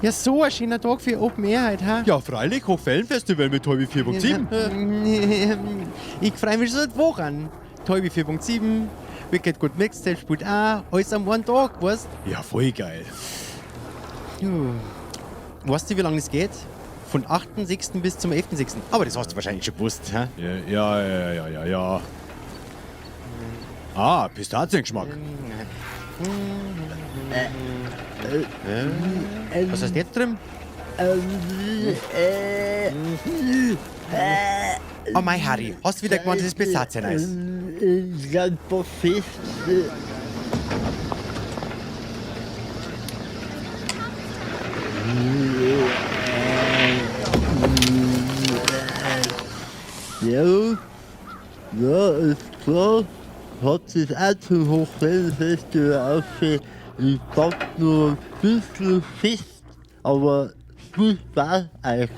Ja, so ein schöner Tag für Open Air heute, ha? Ja, freilich, Hochwellenfestival mit Tolbi 4.7. Ich freue mich schon seit Wochen. Tolbi 4.7, Wicked Good Mixtape spielt auch, alles am einen Tag, weißt Ja, voll geil. du? Weißt du, wie lange es geht? Von 8.6. bis zum 11.6. Aber das hast du wahrscheinlich schon gewusst, ha? Ja. Ah, Pistaziengeschmack. Was hast du jetzt drin? Oh mein Harry, hast du wieder gemeint, das ist Pistazieneis? Ganz fest. Ja, ist klar. Hat sich auch zum Hochwellenfestival ausgesehen. Ich sag nur ein bisschen fest, aber viel Spaß euch.